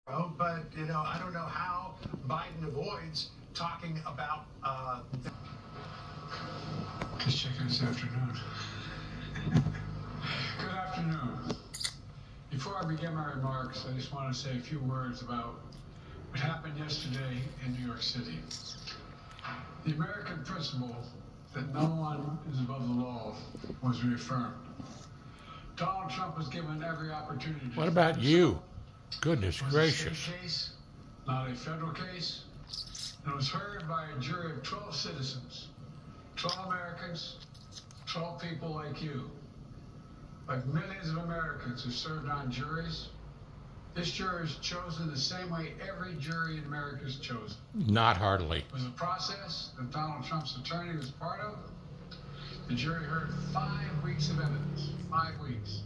But, you know, I don't know how Biden avoids talking about... Just checking this afternoon. Good afternoon. Before I begin my remarks, I just want to say a few words about what happened yesterday in New York City. The American principle that no one is above the law was reaffirmed. Donald Trump was given every opportunity to... What about you? Goodness gracious. It was a state case, not a federal case. And it was heard by a jury of 12 citizens, 12 Americans, 12 people like you, like millions of Americans who served on juries. This jury is chosen the same way every jury in America is chosen. Not hardly. It was a process that Donald Trump's attorney was part of. The jury heard 5 weeks of evidence, 5 weeks.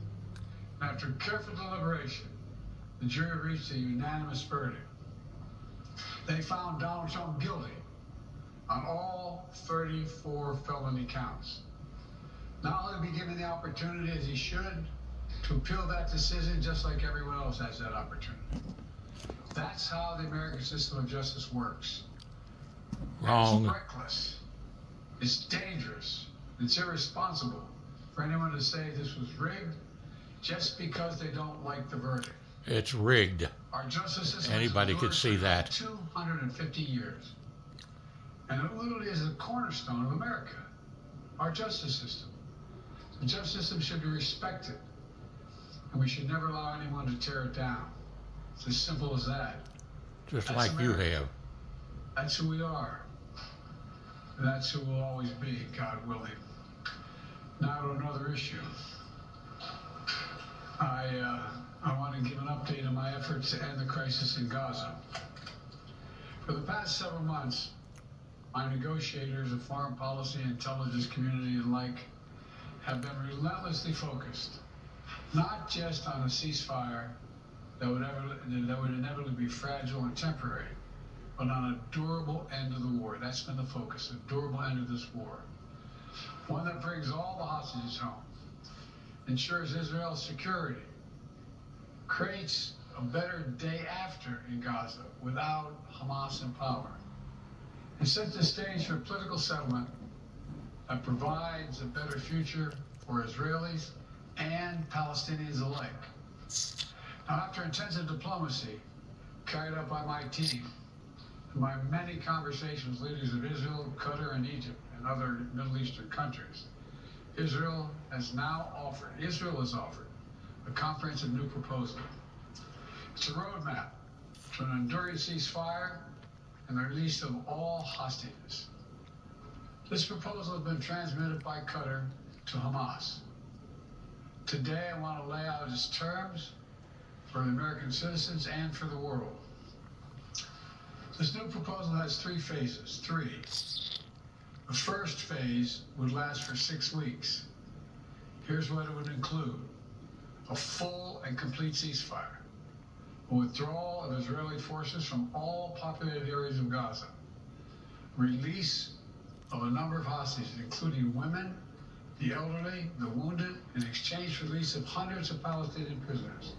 And after careful deliberation, the jury reached a unanimous verdict. They found Donald Trump guilty on all 34 felony counts. Not only be given the opportunity, as he should, to appeal that decision just like everyone else has that opportunity. That's how the American system of justice works. Wrong. It's reckless. It's dangerous. It's irresponsible for anyone to say this was rigged just because they don't like the verdict. It's rigged. Our justice system Anybody could see that. 250 years. And it literally is the cornerstone of America. Our justice system. The justice system should be respected. And we should never allow anyone to tear it down. It's as simple as that. Just That's like America. you have. That's who we are. And that's who we'll always be, God willing. Now to another issue. I want to give an update on my efforts to end the crisis in Gaza. For the past several months, my negotiators of foreign policy and intelligence community alike have been relentlessly focused, not just on a ceasefire that would inevitably be fragile and temporary, but on a durable end of the war. That's been the focus, a durable end of this war. One that brings all the hostages home, ensures Israel's security, creates a better day after in Gaza without Hamas in power, and sets the stage for political settlement that provides a better future for Israelis and Palestinians alike. Now, after intensive diplomacy carried out by my team and my many conversations with leaders of Israel, Qatar, and Egypt, and other Middle Eastern countries, Israel has offered a comprehensive new proposal. It's a roadmap to an enduring ceasefire and the release of all hostages. This proposal has been transmitted by Qatar to Hamas. Today, I want to lay out its terms for the American citizens and for the world. This new proposal has 3 phases. The first phase would last for 6 weeks. Here's what it would include: a full and complete ceasefire, a withdrawal of Israeli forces from all populated areas of Gaza, release of a number of hostages, including women, the elderly, the wounded, in exchange for the release of hundreds of Palestinian prisoners.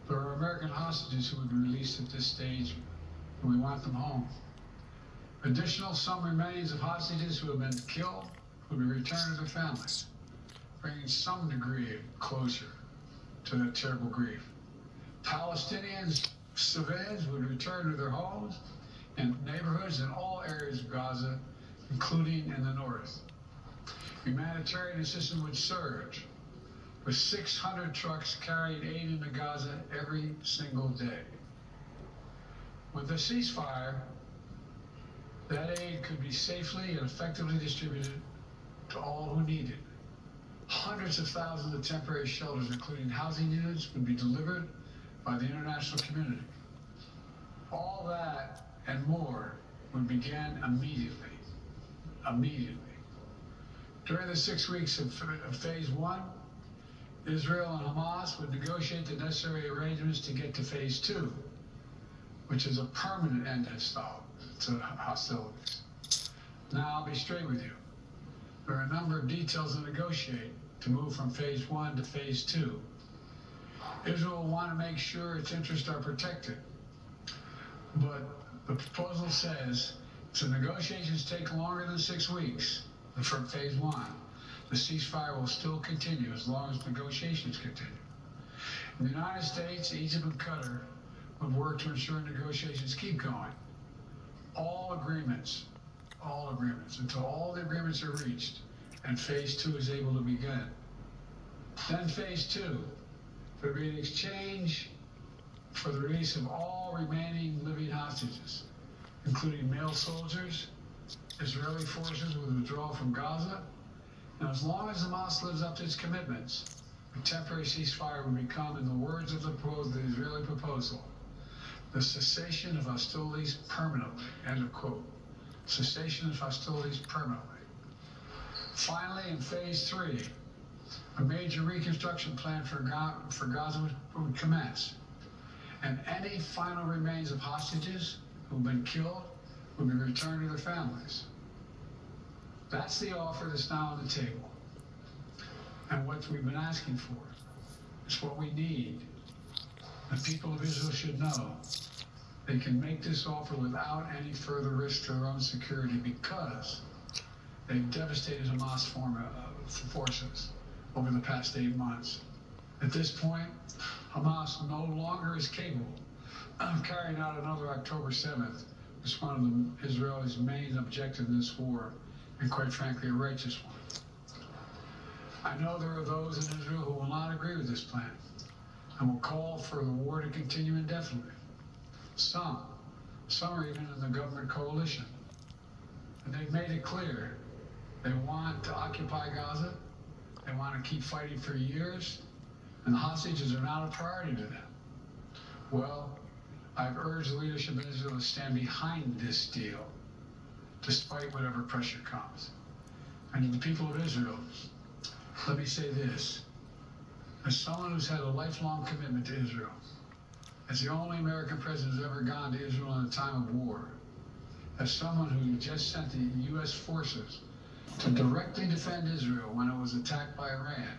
There are American hostages who would be released at this stage, and we want them home. Additional, some remains of hostages who have been killed would be returned to their families, bringing some degree of closure to that terrible grief. Palestinians, civilians, would return to their homes and neighborhoods in all areas of Gaza, including in the north. Humanitarian assistance would surge, with 600 trucks carrying aid into Gaza every single day. With the ceasefire, that aid could be safely and effectively distributed to all who need it. Hundreds of thousands of temporary shelters, including housing units, would be delivered by the international community. All that and more would begin immediately. During the 6 weeks of phase 1, Israel and Hamas would negotiate the necessary arrangements to get to phase 2, which is a permanent end to hostilities. Now, I'll be straight with you. There are a number of details to negotiate to move from phase 1 to phase 2. Israel will want to make sure its interests are protected. But the proposal says if the negotiations take longer than 6 weeks, for phase 1, the ceasefire will still continue as long as negotiations continue. In the United States, Egypt, and Qatar would work to ensure negotiations keep going. All agreements, until all the agreements are reached and phase 2 is able to begin. Then phase 2, there will be an exchange for the release of all remaining living hostages, including male soldiers. Israeli forces will withdraw from Gaza, and as long as Hamas lives up to its commitments, a temporary ceasefire will become, in the words of the Israeli proposal, the cessation of hostilities permanently, end of quote. Cessation of hostilities permanently. Finally, in phase 3, a major reconstruction plan for Gaza would commence, and any final remains of hostages who've been killed would be returned to their families. That's the offer that's now on the table. And what we've been asking for is what we need. The people of Israel should know they can make this offer without any further risk to their own security because they've devastated Hamas forces over the past 8 months. At this point, Hamas no longer is capable of carrying out another October 7th, which is one of Israel's main objectives in this war, and quite frankly, a righteous one. I know there are those in Israel who will not agree with this plan and will call for the war to continue indefinitely. Some are even in the government coalition. And they've made it clear they want to occupy Gaza, they want to keep fighting for years, and the hostages are not a priority to them. Well, I've urged the leadership in Israel to stand behind this deal, despite whatever pressure comes. And to the people of Israel, let me say this. As someone who's had a lifelong commitment to Israel, as the only American president who's ever gone to Israel in a time of war, as someone who just sent the U.S. forces to directly defend Israel when it was attacked by Iran,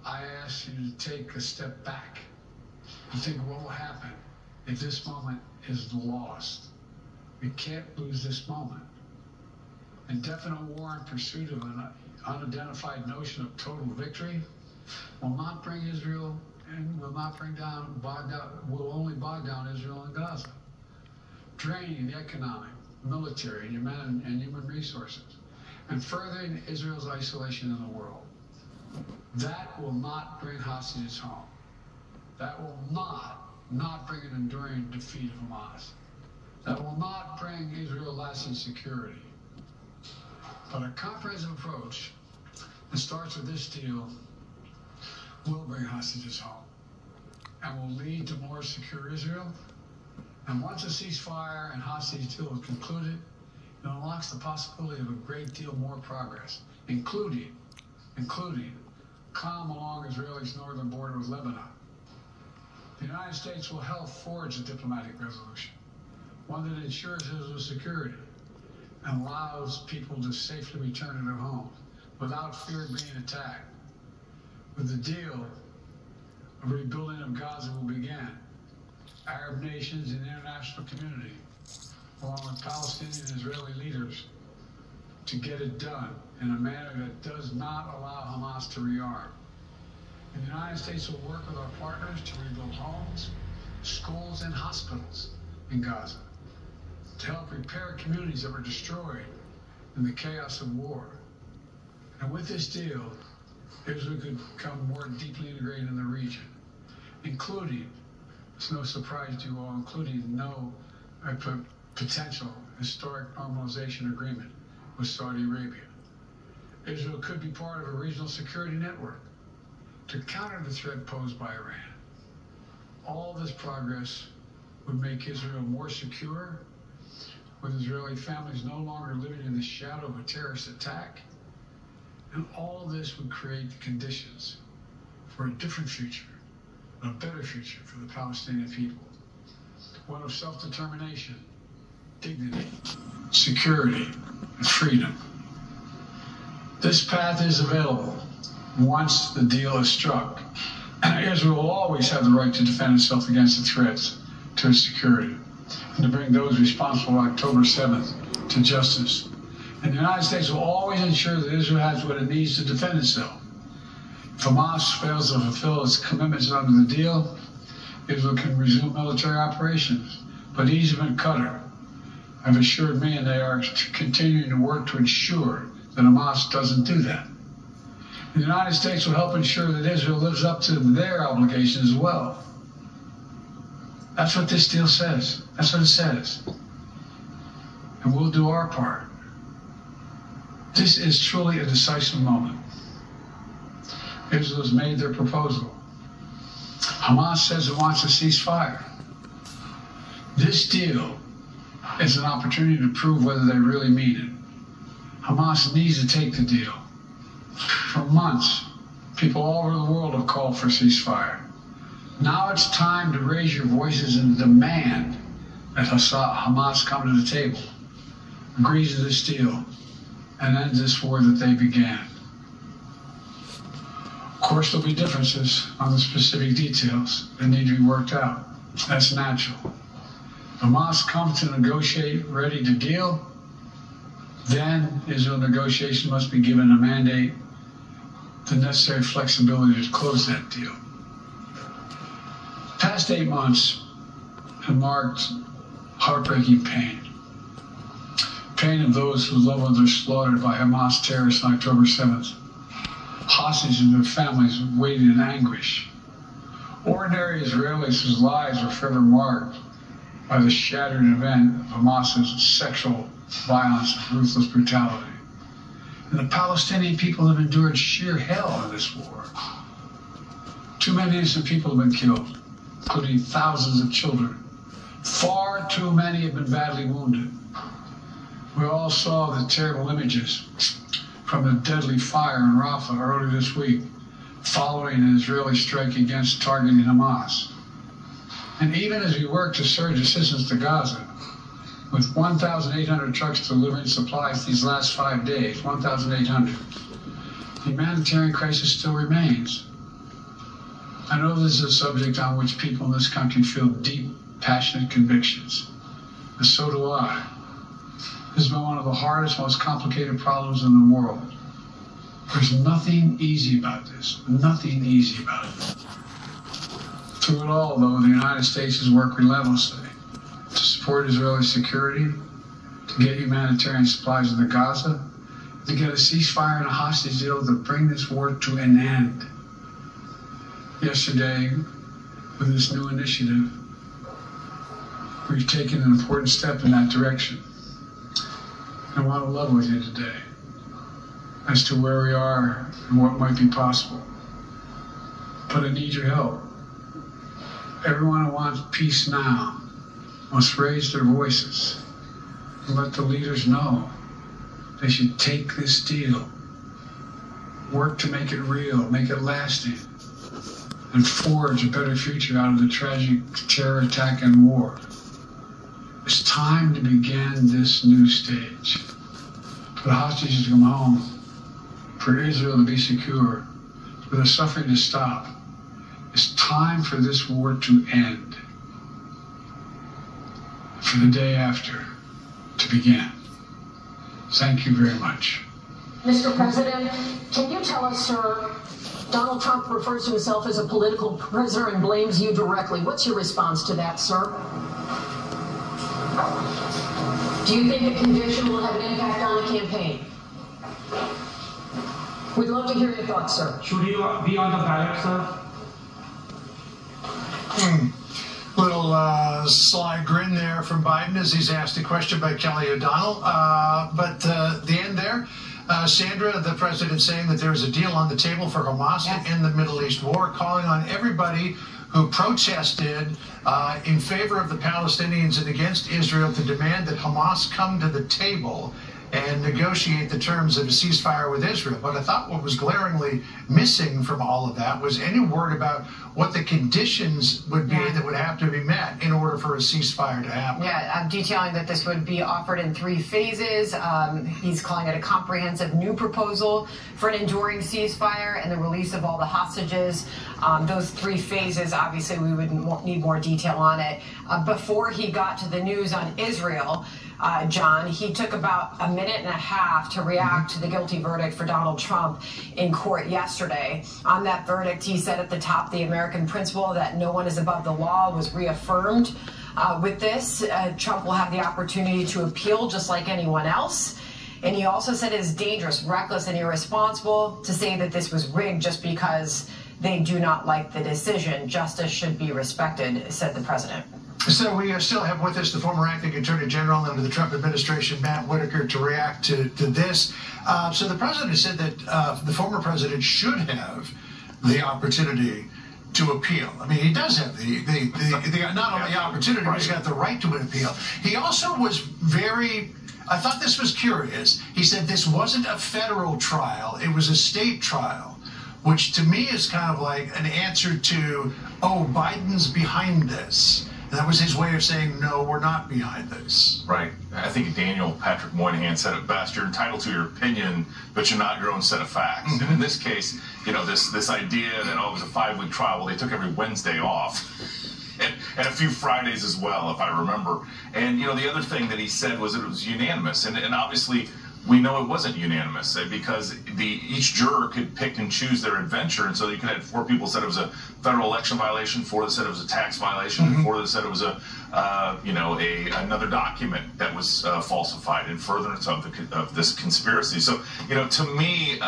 I ask you to take a step back and think what will happen if this moment is lost. We can't lose this moment. Indefinite war in pursuit of an unidentified notion of total victory will not bring Israel and will only bog down Israel and Gaza, draining the economic, military, and human resources, and furthering Israel's isolation in the world. That will not bring hostages home. That will not bring an enduring defeat of Hamas. That will not bring Israel lasting security. But a comprehensive approach that starts with this deal will bring hostages home and will lead to more secure Israel. And once a ceasefire and hostage deal is concluded, it unlocks the possibility of a great deal more progress, including calm along Israel's northern border with Lebanon. The United States will help forge a diplomatic resolution, one that ensures Israel's security and allows people to safely return to their homes without fear of being attacked. With the deal, a rebuilding of Gaza will begin. Arab nations and the international community, along with Palestinian and Israeli leaders, to get it done in a manner that does not allow Hamas to rearm. And the United States will work with our partners to rebuild homes, schools, and hospitals in Gaza, to help repair communities that were destroyed in the chaos of war. And with this deal, Israel could become more deeply integrated in the region, including, it's no surprise to you all, including potential historic normalization agreement with Saudi Arabia. Israel could be part of a regional security network to counter the threat posed by Iran. All this progress would make Israel more secure, with Israeli families no longer living in the shadow of a terrorist attack. And all this would create the conditions for a different future, a better future for the Palestinian people. One of self-determination, dignity, security, and freedom. This path is available once the deal is struck, Israel will always have the right to defend itself against the threats to its security and to bring those responsible for October 7th to justice. And the United States will always ensure that Israel has what it needs to defend itself. If Hamas fails to fulfill its commitments under the deal, Israel can resume military operations. But Egypt and Qatar have assured me, and they are continuing to work to ensure that Hamas doesn't do that. The United States will help ensure that Israel lives up to their obligations as well. That's what this deal says. That's what it says. And we'll do our part. This is truly a decisive moment. Israel has made their proposal. Hamas says it wants a ceasefire. This deal is an opportunity to prove whether they really mean it. Hamas needs to take the deal. For months, people all over the world have called for a ceasefire. Now it's time to raise your voices and demand that Hamas come to the table, agrees to this deal, and end this war that they began. Of course, there'll be differences on the specific details that need to be worked out. That's natural. If Hamas comes to negotiate, ready to deal, then Israel negotiation must be given a mandate, the necessary flexibility to close that deal. Past 8 months have marked heartbreaking pain. Pain of those whose loved ones are slaughtered by Hamas terrorists on October 7th. Hostages and their families waiting in anguish. Ordinary Israelis whose lives were forever marked by the shattering event of Hamas's sexual violence and ruthless brutality. And the Palestinian people have endured sheer hell in this war. Too many innocent people have been killed, including thousands of children. Far too many have been badly wounded. We all saw the terrible images from the deadly fire in Rafah earlier this week, following an Israeli strike against targeting Hamas. And even as we work to surge assistance to Gaza, with 1,800 trucks delivering supplies these last 5 days, 1,800, the humanitarian crisis still remains. I know this is a subject on which people in this country feel deep, passionate convictions, and so do I. This has been one of the hardest, most complicated problems in the world. There's nothing easy about this, nothing easy about it. Through it all, though, the United States has worked relentlessly to support Israeli security, to get humanitarian supplies into Gaza, to get a ceasefire and a hostage deal to bring this war to an end. Yesterday, with this new initiative, we've taken an important step in that direction. I want to level with you today as to where we are and what might be possible. But I need your help. Everyone who wants peace now must raise their voices and let the leaders know they should take this deal, work to make it real, make it lasting, and forge a better future out of the tragic terror attack and war. It's time to begin this new stage. For the hostages to come home, for Israel to be secure, for the suffering to stop. It's time for this war to end. For the day after to begin. Thank you very much. Mr. President, can you tell us, sir, Donald Trump refers to himself as a political prisoner and blames you directly. What's your response to that, sir? Do you think the conviction will have an impact on the campaign? We'd love to hear your thoughts, sir. Should he be on the ballot, sir? Little sly grin there from Biden as he's asked a question by Kelly O'Donnell. But the end there, Sandra, the president saying that there is a deal on the table for Hamas to end the Middle East war, calling on everybody who protested in favor of the Palestinians and against Israel to demand that Hamas come to the table and negotiate the terms of a ceasefire with Israel. But I thought what was glaringly missing from all of that was any word about what the conditions would be that would have to be met in order for for a ceasefire to happen. Yeah, I'm detailing that this would be offered in 3 phases. He's calling it a comprehensive new proposal for an enduring ceasefire and the release of all the hostages. Those 3 phases, obviously, we would need more detail on it. Before he got to the news on Israel, John, he took about a minute and a half to react to the guilty verdict for Donald Trump in court yesterday. On that verdict, he said at the top, the American principle that no one is above the law was reaffirmed. With this, Trump will have the opportunity to appeal just like anyone else. And he also said it is dangerous, reckless, and irresponsible to say that this was rigged just because they do not like the decision. Justice should be respected, said the president. So we still have with us the former acting attorney general under the Trump administration, Matt Whitaker, to react to this. So the president said that the former president should have the opportunity to appeal. I mean, he does have the not only the opportunity, but he's got the right to an appeal. He also was very, I thought this was curious. He said this wasn't a federal trial, it was a state trial, which to me is kind of like an answer to, oh, Biden's behind this. That was his way of saying, no, we're not behind this. Right. I think Daniel Patrick Moynihan said it best. You're entitled to your opinion, but you're not your own set of facts. And in this case, you know, this idea that, oh, it was a 5-week trial. Well, they took every Wednesday off. And a few Fridays as well, if I remember. And, you know, the other thing that he said was that it was unanimous. And obviously, we know it wasn't unanimous because each juror could pick and choose their adventure. And so you could have 4 people said it was a federal election violation, 4 that said it was a tax violation, and 4 that said it was another document that was falsified in furtherance of this conspiracy. So, you know, to me,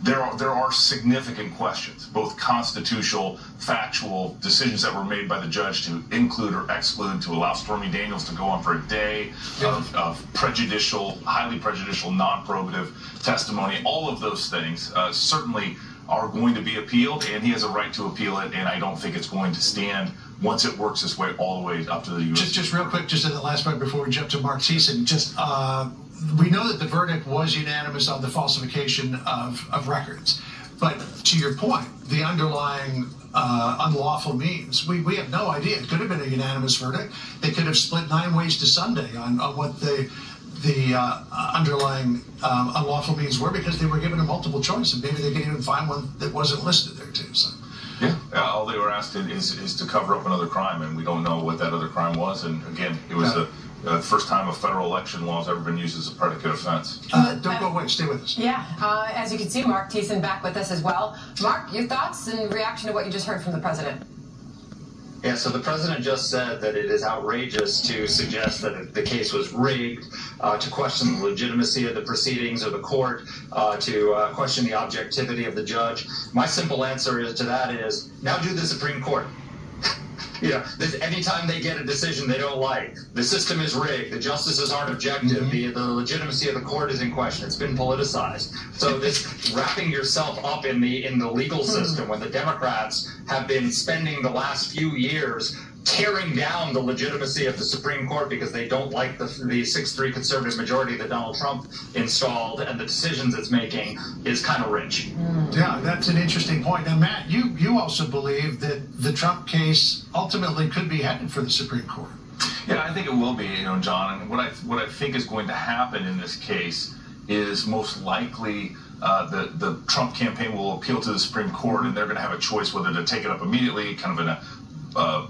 there are significant questions, both constitutional, factual decisions that were made by the judge to include or exclude, to allow Stormy Daniels to go on for a day of prejudicial, highly prejudicial, non-probative testimony. All of those things certainly are going to be appealed, and he has a right to appeal it, and I don't think it's going to stand once it works its way all the way up to the U.S. Just real quick, just in the last part before we jump to Mark Thiessen, we know that the verdict was unanimous on the falsification of records. But to your point, the underlying unlawful means, we have no idea. It could have been a unanimous verdict. They could have split 9 ways to Sunday on what the underlying unlawful means were, because they were given a multiple choice, and maybe they could even find one that wasn't listed there too. So. Yeah, all they were asked is to cover up another crime, and we don't know what that other crime was. And again, it was the first time a federal election law has ever been used as a predicate offense. Don't go away. Stay with us. Yeah, as you can see, Mark Thiessen back with us as well. Mark, your thoughts in reaction to what you just heard from the president? Yeah, so the president just said that it is outrageous to suggest that the case was rigged, to question the legitimacy of the proceedings of the court, to question the objectivity of the judge. My simple answer to that is, now do the Supreme Court. You know, anytime they get a decision they don't like, the system is rigged, the justices aren't objective, the legitimacy of the court is in question. It's been politicized. So this wrapping yourself up in the legal system, when the Democrats have been spending the last few years tearing down the legitimacy of the Supreme Court because they don't like the 6-3 conservative majority that Donald Trump installed, and the decisions it's making, is kind of rich. Yeah, that's an interesting point. Now, Matt, you also believe that the Trump case ultimately could be headed for the Supreme Court. Yeah, I think it will be, you know, John. And what I think is going to happen in this case is most likely the Trump campaign will appeal to the Supreme Court, and they're going to have a choice whether to take it up immediately, kind of in a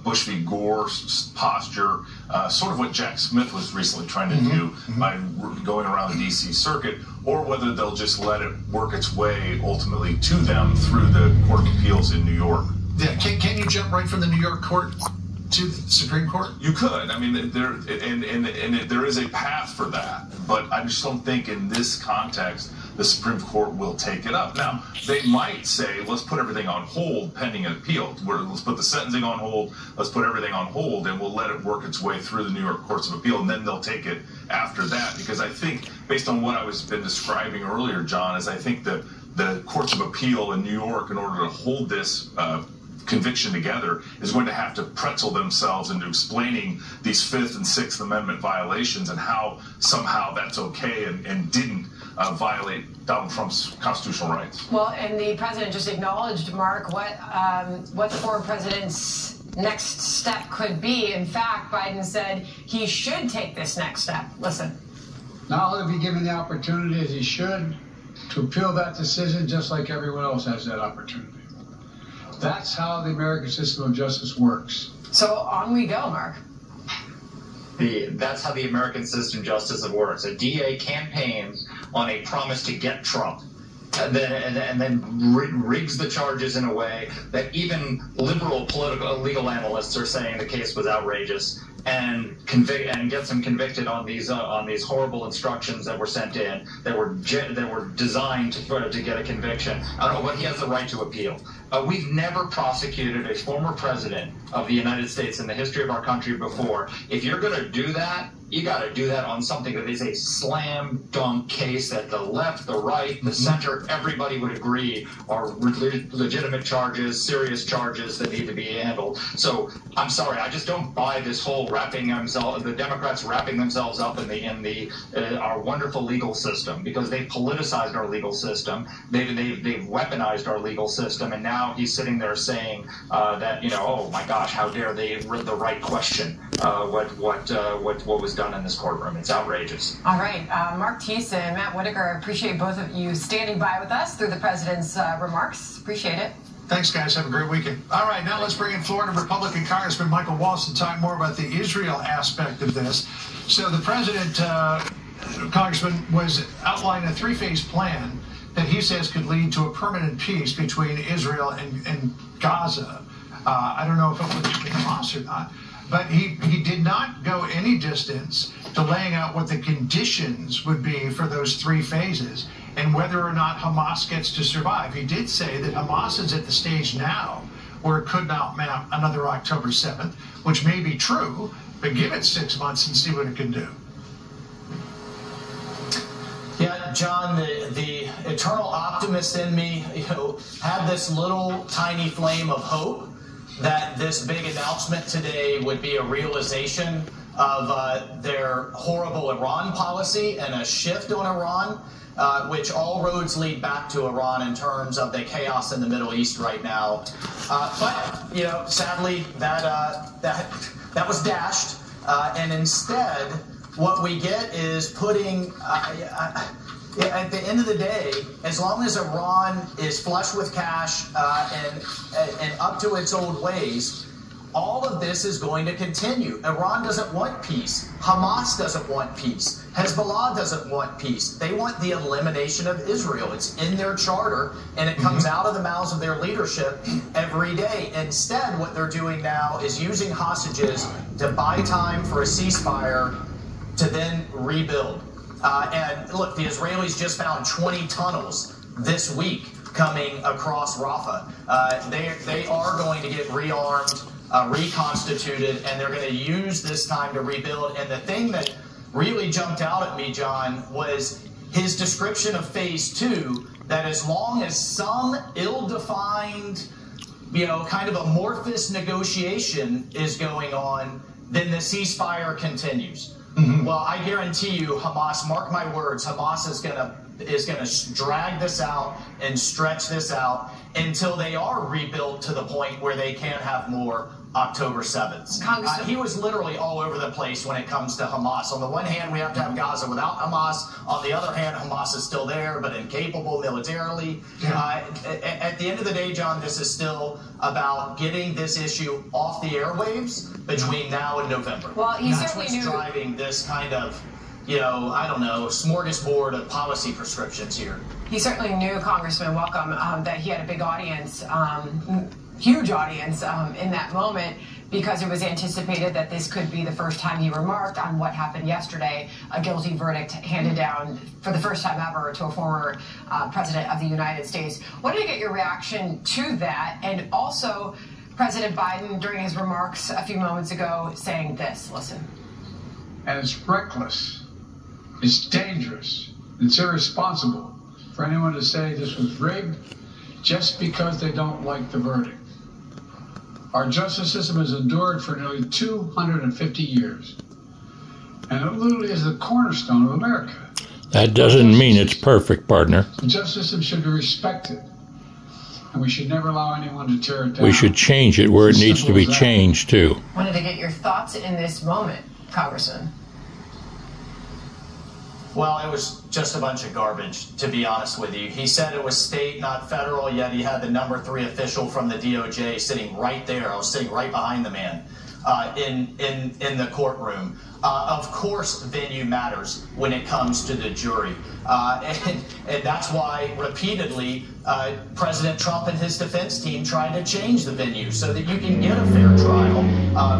Bush v. Gore posture, sort of what Jack Smith was recently trying to do by going around the D.C. circuit, or whether they'll just let it work its way ultimately to them through the Court of Appeals in New York. Yeah, can you jump right from the New York court to the Supreme Court? You could. I mean, there is a path for that, but I just don't think in this context the Supreme Court will take it up. Now, they might say, let's put everything on hold pending an appeal. Let's put the sentencing on hold, let's put everything on hold, and we'll let it work its way through the New York Courts of Appeal, and then they'll take it after that. Because I think, based on what I was been describing earlier, John, is I think that the Courts of Appeal in New York, in order to hold this conviction together, is going to have to pretzel themselves into explaining these 5th and 6th Amendment violations and how somehow that's okay and didn't violate Donald Trump's constitutional rights. Well, and the president just acknowledged, Mark, what the former president's next step could be. In fact, Biden said he should take this next step. Listen. Now he'll be given the opportunity, as he should, to appeal that decision just like everyone else has that opportunity. That's how the American system of justice works. So on we go, Mark. That's how the American system of justice works. A DA campaigns on a promise to get Trump, and then rigs the charges in a way that even liberal legal analysts are saying the case was outrageous, and gets him convicted on these horrible instructions that were sent in that were designed to get a conviction. But he has the right to appeal. We've never prosecuted a former president of the United States in the history of our country before. If you're going to do that, you got to do that on something that is a slam dunk case that the left, the right, the center, everybody would agree are legitimate charges, serious charges that need to be handled. So I'm sorry, I just don't buy this whole the Democrats wrapping themselves up in our wonderful legal system, because they've politicized our legal system, they've weaponized our legal system, and now he's sitting there saying that, oh my gosh, how dare they the right question what was done in this courtroom. It's outrageous. All right, Mark Teese and Matt Whitaker, I appreciate both of you standing by with us through the president's remarks. Appreciate it. Thanks, guys. Have a great weekend. All right, now let's bring in Florida Republican Congressman Michael Waltz to talk more about the Israel aspect of this. So the president, Congressman, was outlining a three-phase plan that he says could lead to a permanent peace between Israel and Gaza. I don't know if it would be Hamas or not, but he did not go any distance to laying out what the conditions would be for those three phases and whether or not Hamas gets to survive. He did say that Hamas is at the stage now where it could not mount another October 7th, which may be true, but give it 6 months and see what it can do. Yeah, John, the eternal optimist in me, had this little tiny flame of hope that this big announcement today would be a realization of their horrible Iran policy and a shift on Iran, which all roads lead back to Iran in terms of the chaos in the Middle East right now. But sadly, that was dashed, and instead, what we get is putting. At the end of the day, as long as Iran is flush with cash and up to its old ways, all of this is going to continue. Iran doesn't want peace. Hamas doesn't want peace. Hezbollah doesn't want peace. They want the elimination of Israel. It's in their charter, and it comes out of the mouths of their leadership every day. Instead, what they're doing now is using hostages to buy time for a ceasefire to then rebuild. And look, the Israelis just found 20 tunnels this week coming across Rafah. They are going to get rearmed, reconstituted, and they're going to use this time to rebuild. And the thing that really jumped out at me, John, was his description of phase 2, that as long as some ill-defined, kind of amorphous negotiation is going on, then the ceasefire continues. Well, I guarantee you, Hamas, mark my words, Hamas is going to drag this out and stretch this out until they are rebuilt to the point where they can have more October 7th. He was literally all over the place when it comes to Hamas. On the one hand, we have to have Gaza without Hamas. On the other hand, Hamas is still there, but incapable militarily. At the end of the day, John, this is still about getting this issue off the airwaves between now and November. Well, that's what's driving this kind of, I don't know, smorgasbord of policy prescriptions here. He certainly knew, Congressman Welcome, that he had a big audience, huge audience in that moment, because it was anticipated that this could be the first time he remarked on what happened yesterday, a guilty verdict handed down for the first time ever to a former president of the United States. Wanted to get your reaction to that, and also President Biden, during his remarks a few moments ago, saying this. Listen. And it's reckless, it's dangerous, it's irresponsible for anyone to say this was rigged just because they don't like the verdict. Our justice system has endured for nearly 250 years, and it literally is the cornerstone of America. That doesn't mean it's perfect, partner. The justice system should be respected. and we should never allow anyone to tear it down. We should change it where it needs to be changed, too. Wanted to get your thoughts in this moment, Congressman. Well, it was just a bunch of garbage, to be honest with you. He said it was state, not federal, yet he had the number 3 official from the DOJ sitting right there. I was sitting right behind the man in the courtroom. Of course, venue matters when it comes to the jury. And that's why repeatedly President Trump and his defense team tried to change the venue so that you can get a fair trial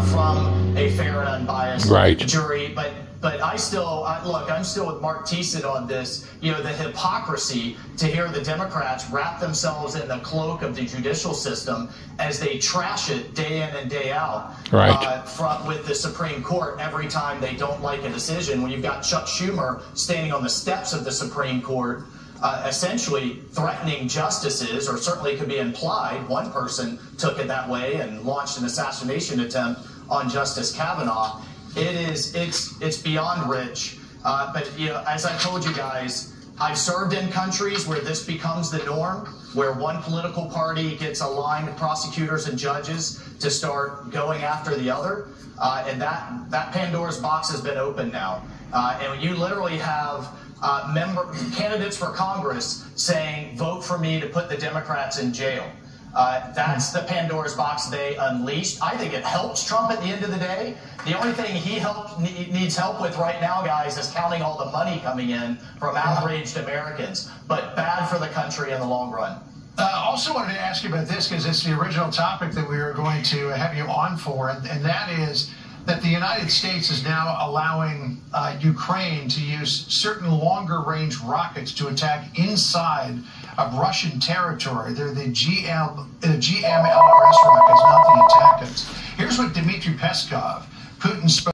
from a fair and unbiased jury. But I'm still with Mark Thiessen on this. You know, the hypocrisy to hear the Democrats wrap themselves in the cloak of the judicial system as they trash it day in and day out with the Supreme Court every time they don't like a decision. When you've got Chuck Schumer standing on the steps of the Supreme Court, essentially threatening justices, or certainly could be implied. One person took it that way and launched an assassination attempt on Justice Kavanaugh. It's beyond rich. But you know, as I told you guys, I've served in countries where this becomes the norm, where one political party gets aligned prosecutors and judges to start going after the other, and that Pandora's box has been opened now. And you literally have candidates for Congress saying, "Vote for me to put the Democrats in jail." That's the Pandora's box they unleashed. I think it helps Trump at the end of the day. The only thing he needs help with right now, guys, is counting all the money coming in from outraged Americans. But bad for the country in the long run. Also wanted to ask you about this because it's the original topic that we were going to have you on for, and that is that the United States is now allowing Ukraine to use certain longer-range rockets to attack inside of Russian territory. They're the GMLRS rockets, not the attackers. Here's what Dmitry Peskov, Putin's